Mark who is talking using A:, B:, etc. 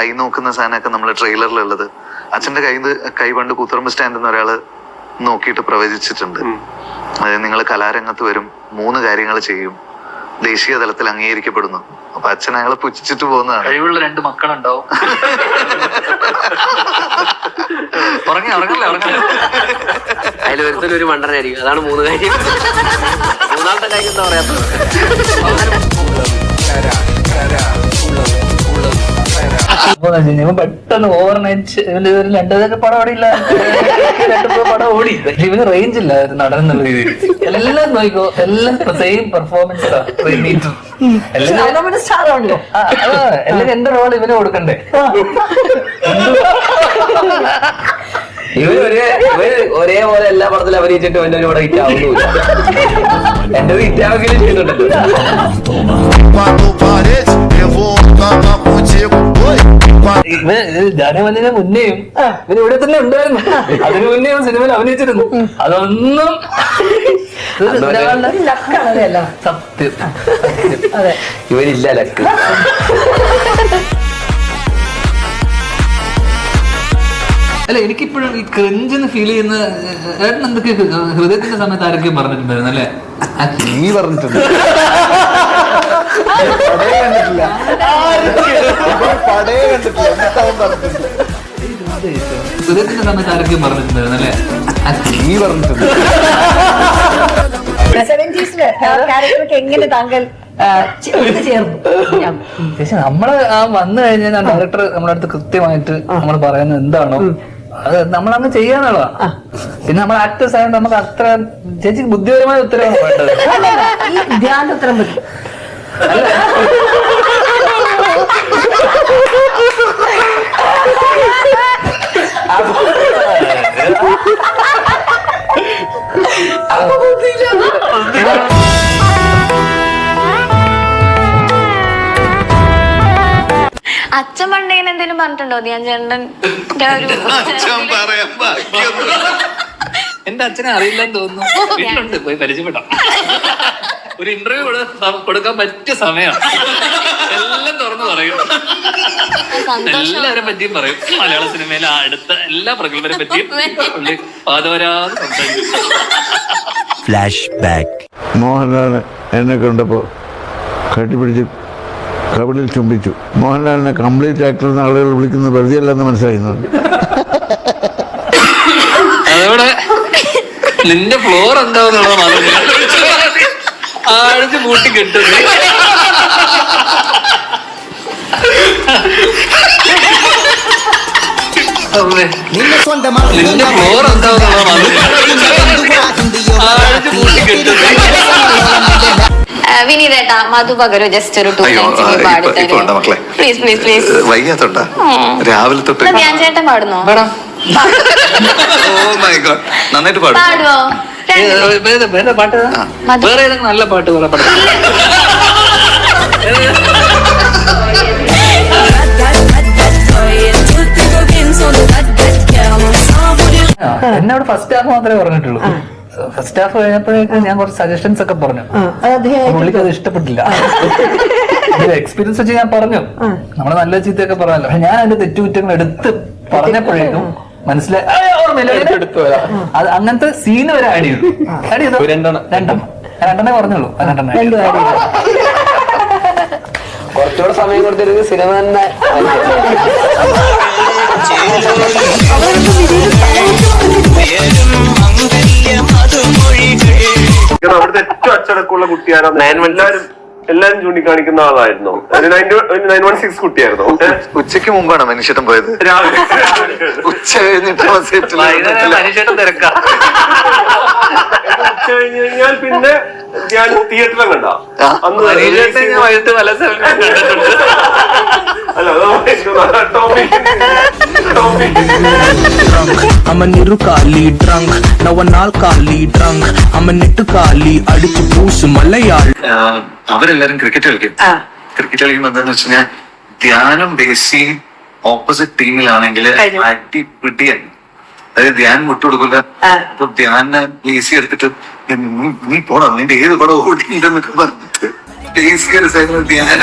A: കൈ നോക്കുന്ന സാധനമൊക്കെ നമ്മളെ ട്രെയിലറിലുള്ളത്. അച്ഛന്റെ കൈ പണ്ട് കൂത്തുറമ്പ് സ്റ്റാൻഡിൽ നിന്ന് ഒരാള് നോക്കിയിട്ട് പ്രവചിച്ചിട്ടുണ്ട്. അതായത് നിങ്ങൾ കലാരംഗത്ത് വരും, 3 കാര്യങ്ങൾ ചെയ്യും, ദേശീയ തലത്തിൽ അംഗീകരിക്കപ്പെടുന്നു. അപ്പൊ അച്ഛൻ അയാളെ പുച്ഛിച്ചിട്ട് പോകുന്നതാണ്.
B: കഴിവുള്ള 2 മക്കളുണ്ടാവും.
C: അതിലൊരുത്തരും ഒരു മണ്ടനായിരിക്കും. അതാണ് 3 കാര്യം. 3ാമത്തെ കാര്യം എന്താ പറയാത്തത്?
B: പെട്ടെന്ന് ഓവർനൈറ്റ് ഇവന്റെ 2 പടം ഓടിയില്ല, 2 പടം ഓടി. ഇവന് റേഞ്ച് ഇല്ല നടന്നുള്ള രീതിയിൽ. എല്ലാം നോക്കിക്കോ, എല്ലാം സെയിം പെർഫോമൻസ്. എല്ലാം 2 റോൾ ഇവന് കൊടുക്കണ്ടേ.
C: ഇവര് ഒരേപോലെ എല്ലാ പടത്തിലും അഭിനയിച്ചിട്ട് എന്റെ ഒരു ഹിറ്റ് ആവുന്നില്ല. എന്റെ ഹിറ്റ് ആവുകയും ചെയ്യുന്നുണ്ടല്ലോ.
B: ജാനമഞ്ഞിന് മുന്നേയും ഇവന് ഇവിടെ തന്നെ ഉണ്ടായിരുന്നു. അതിനു മുന്നേ സിനിമയിൽ അഭിനയിച്ചിരുന്നു. അതൊന്നും സത്യം.
C: ഇവരില്ല ലക്ക്.
B: അല്ല, എനിക്കിപ്പോഴും ഈ ക്രഞ്ചെന്ന് ഫീൽ ചെയ്യുന്ന ഏട്ടൻ എന്തൊക്കെ ഹൃദയത്തിന്റെ സമയത്ത് ആരൊക്കെയും പറഞ്ഞിട്ടുണ്ടായിരുന്നു അല്ലേ?
A: നീ പറഞ്ഞിട്ടുണ്ട്.
B: ഹൃദയത്തിന്റെ സമയത്ത് ആരൊക്കെയും പറഞ്ഞിട്ടുണ്ടായിരുന്നു അല്ലേ?
A: നീ പറഞ്ഞിട്ടുണ്ട്.
D: എങ്ങനെ താങ്കൾ
B: നമ്മള് വന്നു കഴിഞ്ഞാൽ ഡയറക്ടർ നമ്മുടെ അടുത്ത് കൃത്യമായിട്ട് നമ്മൾ പറയുന്നത് എന്താണോ അത് നമ്മളങ്ങ് ചെയ്യാന്നുള്ളതാ. പിന്നെ നമ്മൾ ആക്ടേഴ്സ് ആയതുകൊണ്ട് നമുക്ക് അത്ര ചേച്ചിക്ക് ബുദ്ധിപരമായ ഉത്തരവാണ് വേണ്ടത്.
D: ധ്യാന ഉത്തരം മതി.
E: അച്ഛൻ പണ്ടേന്ന് എന്തെങ്കിലും പറഞ്ഞിട്ടുണ്ടോ ധ്യാൻ ചേട്ടൻ?
B: എന്റെ അച്ഛനെ അറിയില്ലെന്ന് തോന്നുന്നു. വീട്ടിലുണ്ട്, പോയി പരിചയപ്പെടാം. ഒരു ഇന്റർവ്യൂ കൊടുക്കാൻ പറ്റിയ സമയം. എല്ലാം തുറന്നു പറയും, എല്ലാവരെ പറ്റിയും പറയും. മലയാള സിനിമയിലെ അടുത്ത എല്ലാ പ്രഗത്ഭരെ പറ്റിയും പാതവരാതെ സംസാരിക്കും.
F: Flash back.
G: മോഹൻലാൽ എന്നെ കണ്ടപ്പോ കെട്ടിപ്പിടിച്ച് കവിളിൽ ചുംബിച്ചു. മോഹൻലാലിനെ കംപ്ലീറ്റ് ആക്ടർ എന്ന ആളുകൾ വിളിക്കുന്നത് വെറുതെ അല്ലെന്ന് മനസ്സിലായിരുന്നുണ്ട്.
B: അതോടെ നിന്റെ ഫ്ലോർ എന്താവുന്നുള്ളത് ആഴ്ച കൂട്ടി കെട്ടുന്നു. നിന്റെ ഫ്ലോർ എന്താവുന്നുള്ളത് ആഴ്ച കൂട്ടി കെട്ടുന്നു.
E: വിനീതേട്ടാ, മധു പകരോ ജസ്റ്റ് ഒരു 2 ലൈൻസ് പാടിത്തരോ പ്ലീസ് പ്ലീസ് പ്ലീസ്.
A: വയ്യാത്തോട്ടാ, രാവിലെ തൊട്ട്.
E: ധ്യാൻ ചേട്ടൻ പാടുന്നോ?
A: ഓ മൈ ഗോഡ്, നന്നായിട്ട് പാടും.
E: പാടുവോ?
B: പാട്ട് വേറെ ഏതെങ്കിലും നല്ല പാട്ട് പോലെ പാടും. എന്നോട് ഫസ്റ്റ് ഹാഫ് മാത്രമേ പറഞ്ഞിട്ടുള്ളൂ. ഫസ്റ്റ് ഹാഫ് കഴിഞ്ഞപ്പോഴേക്കും ഞാൻ കുറച്ച് സജഷൻസ് ഒക്കെ പറഞ്ഞു. പുള്ളിക്ക് അത് ഇഷ്ടപ്പെട്ടില്ല. എക്സ്പീരിയൻസ് വെച്ച് ഞാൻ പറഞ്ഞു, നമ്മള് നല്ല ചീത്തയൊക്കെ പറഞ്ഞല്ലോ. പക്ഷെ ഞാൻ അതിന്റെ തെറ്റുകുറ്റങ്ങൾ എടുത്ത് പറഞ്ഞപ്പോഴേക്കും മനസ്സിലായി. അത് അങ്ങനത്തെ സീന് വരെ ആഡ് ചെയ്തു. രണ്ടെണ്ണേ പറഞ്ഞുള്ളൂ.
C: കുറച്ചുകൂടെ സമയം കൊടുത്തിരുന്നത് സിനിമ തന്നെ.
H: അവിടുത്തെ ഏറ്റവും അച്ചടക്കമുള്ള കുട്ടിയായിരുന്നു. എല്ലാരും ചൂണ്ടിക്കാണിക്കുന്ന ആളായിരുന്നു. 916 കുട്ടിയായിരുന്നു.
A: ഉച്ചക്ക് മുമ്പാണ് മനുഷ്യട്ടൻ പോയത്. ഉച്ച കഴിഞ്ഞിട്ട്
B: മനുഷ്യട്ടൻ തിരക്കാ.
H: ഉച്ച കഴിഞ്ഞ് കഴിഞ്ഞാൽ പിന്നെ ഞാൻ തിയേറ്ററിലും കണ്ട അന്ന്
B: വൈകിട്ട് പല സ്ഥലത്തും കണ്ടിട്ടുണ്ട്.
F: I'm a Nirukali drunk, now a Nalkali drunk, I'm a Nittukali അടിച്ചു പൂസ് മലയാൾ.
A: അവരെല്ലാരും ക്രിക്കറ്റ് കളിക്കും. ക്രിക്കറ്റ് കളിക്കുമ്പോൾ എന്താന്ന് വെച്ച് കഴിഞ്ഞാൽ ധ്യാനം ബേസി ഓപ്പോസിറ്റ് ടീമിലാണെങ്കിൽ അടിപിടിയാണ്. അതായത് ധ്യാൻ വിട്ടുകൊടുക്കില്ല. അപ്പൊ ധ്യാനെ ബേസി എടുത്തിട്ട് നീ പോടാ, നിന്റെ ഏത് പടം ഓടിയിട്ടുണ്ടെന്നൊക്കെ പറഞ്ഞിട്ട് ബേസി ഒരു സൈഡിൽ ധ്യാന